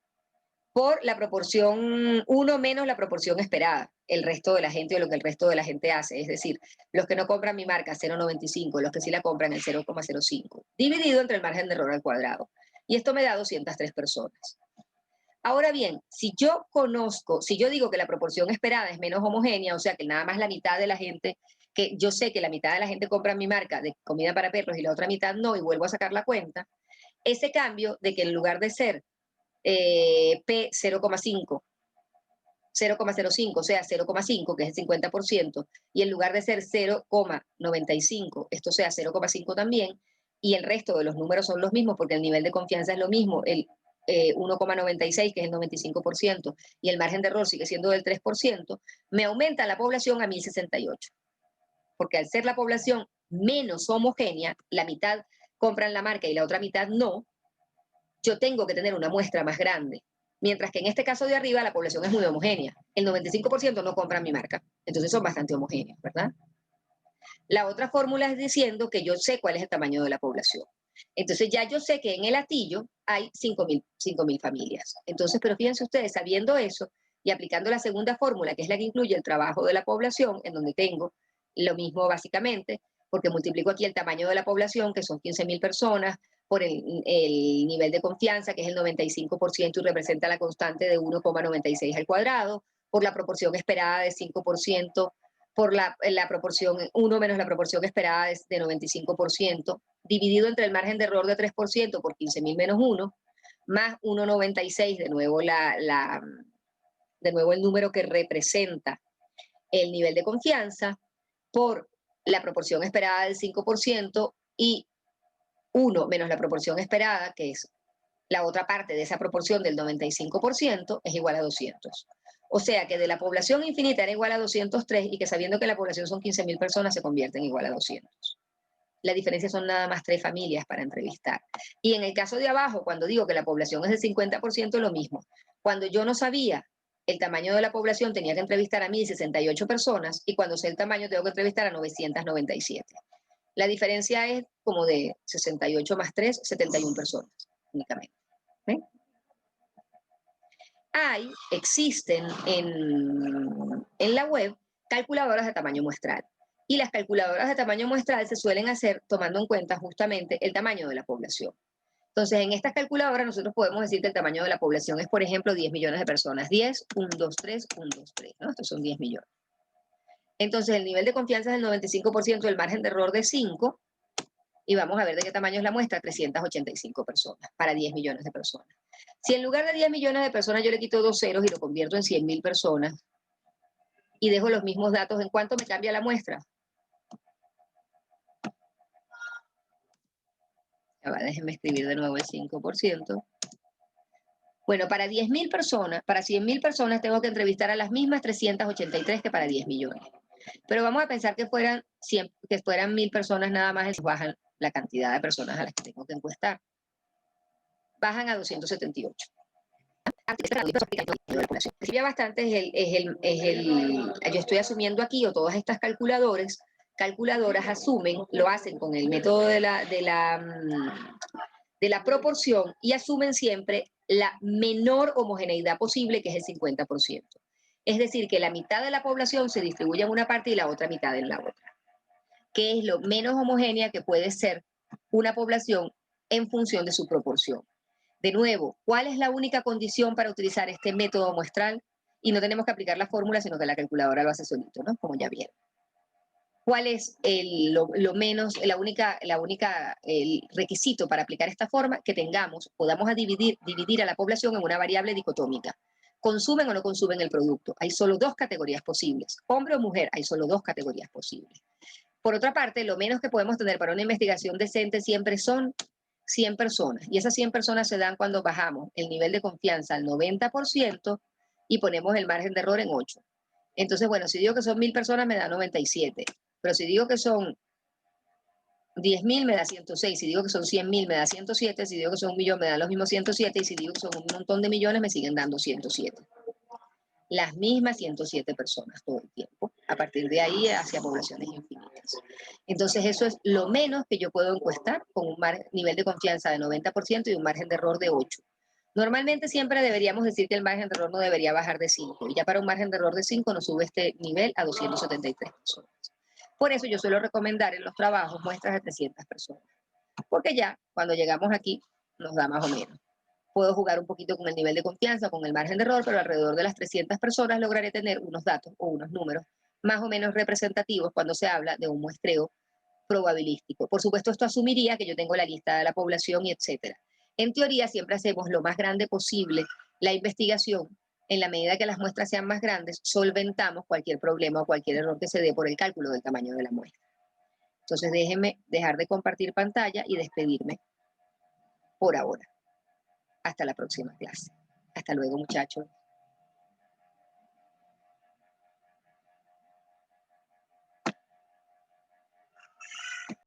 A: Por la proporción 1 menos la proporción esperada, el resto de la gente o lo que el resto de la gente hace, es decir, los que no compran mi marca 0,95, los que sí la compran el 0,05, dividido entre el margen de error al cuadrado. Y esto me da 203 personas. Ahora bien, si yo digo que la proporción esperada es menos homogénea, o sea que nada más la mitad de la gente, que yo sé que la mitad de la gente compra mi marca de comida para perros y la otra mitad no, y vuelvo a sacar la cuenta, ese cambio de que en lugar de ser P 0,5, 0,05, o sea, 0,5, que es el 50%, y en lugar de ser 0,95, esto sea 0,5 también, y el resto de los números son los mismos porque el nivel de confianza es lo mismo, el 1,96, que es el 95%, y el margen de error sigue siendo del 3%, me aumenta la población a 1068. Porque al ser la población menos homogénea, la mitad compran la marca y la otra mitad no, yo tengo que tener una muestra más grande. Mientras que en este caso de arriba la población es muy homogénea. El 95% no compra mi marca. Entonces son bastante homogéneos, ¿verdad? La otra fórmula es diciendo que yo sé cuál es el tamaño de la población. Entonces ya yo sé que en el Hatillo hay 5.000 familias. Entonces, pero fíjense ustedes, sabiendo eso y aplicando la segunda fórmula, que es la que incluye el trabajo de la población, en donde tengo lo mismo básicamente, porque multiplico aquí el tamaño de la población, que son 15.000 personas, por el nivel de confianza, que es el 95% y representa la constante de 1,96 al cuadrado, por la proporción esperada de 5%, por la proporción 1 menos la proporción esperada de 95%, dividido entre el margen de error de 3% por 15.000 menos 1, más 1,96, de nuevo, de nuevo el número que representa el nivel de confianza, por la proporción esperada del 5% y 1 menos la proporción esperada, que es la otra parte de esa proporción del 95%, es igual a 200. O sea que de la población infinita era igual a 203 y que sabiendo que la población son 15.000 personas se convierte en igual a 200. La diferencia son nada más 3 familias para entrevistar. Y en el caso de abajo, cuando digo que la población es del 50%, lo mismo. Cuando yo no sabía el tamaño de la población, tenía que entrevistar a 1.068 personas y cuando sé el tamaño tengo que entrevistar a 997. La diferencia es como de 68 más 3, 71 personas únicamente. ¿Ven? Existen en la web calculadoras de tamaño muestral. Y las calculadoras de tamaño muestral se suelen hacer tomando en cuenta justamente el tamaño de la población. Entonces, en estas calculadoras nosotros podemos decir que el tamaño de la población es, por ejemplo, 10 millones de personas. 10, 1, 2, 3, 1, 2, 3. ¿No? Estos son 10 millones. Entonces, el nivel de confianza es del 95%, el margen de error de 5. Y vamos a ver de qué tamaño es la muestra, 385 personas, para 10 millones de personas. Si en lugar de 10 millones de personas yo le quito 2 ceros y lo convierto en 100.000 personas y dejo los mismos datos, ¿en cuánto me cambia la muestra? Ya va, déjenme escribir de nuevo el 5%. Bueno, para 10.000 personas, para 100.000 personas tengo que entrevistar a las mismas 383 que para 10 millones. Pero vamos a pensar que fueran 1.000 personas nada más, y bajan la cantidad de personas a las que tengo que encuestar. Bajan a 278. Ya bastante yo estoy asumiendo aquí, o todas estas calculadoras asumen, lo hacen con el método de la proporción y asumen siempre la menor homogeneidad posible, que es el 50%. Es decir, que la mitad de la población se distribuye en una parte y la otra mitad en la otra, que es lo menos homogénea que puede ser una población en función de su proporción. De nuevo, ¿cuál es la única condición para utilizar este método muestral? Y no tenemos que aplicar la fórmula, sino que la calculadora lo hace solito, ¿no? Como ya vieron. ¿Cuál es el requisito para aplicar esta forma? Que podamos dividir a la población en una variable dicotómica. ¿Consumen o no consumen el producto? Hay solo dos categorías posibles. Hombre o mujer, hay solo dos categorías posibles. Por otra parte, lo menos que podemos tener para una investigación decente siempre son 100 personas. Y esas 100 personas se dan cuando bajamos el nivel de confianza al 90% y ponemos el margen de error en 8. Entonces, bueno, si digo que son 1.000 personas me da 97. Pero si digo que son 10.000 me da 106. Si digo que son 100.000 me da 107. Si digo que son 1.000.000 me dan los mismos 107. Y si digo que son un montón de millones me siguen dando 107. Las mismas 107 personas todo el tiempo, a partir de ahí hacia poblaciones infinitas. Entonces eso es lo menos que yo puedo encuestar con un nivel de confianza de 90% y un margen de error de 8. Normalmente siempre deberíamos decir que el margen de error no debería bajar de 5, y ya para un margen de error de 5 nos sube este nivel a 273 personas. Por eso yo suelo recomendar en los trabajos muestras de 300 personas, porque ya cuando llegamos aquí nos da más o menos. Puedo jugar un poquito con el nivel de confianza, con el margen de error, pero alrededor de las 300 personas lograré tener unos datos o unos números más o menos representativos cuando se habla de un muestreo probabilístico. Por supuesto, esto asumiría que yo tengo la lista de la población y etcétera. En teoría, siempre hacemos lo más grande posible la investigación. En la medida que las muestras sean más grandes, solventamos cualquier problema o cualquier error que se dé por el cálculo del tamaño de la muestra. Entonces, déjenme dejar de compartir pantalla y despedirme por ahora. Hasta la próxima clase. Hasta luego, muchachos.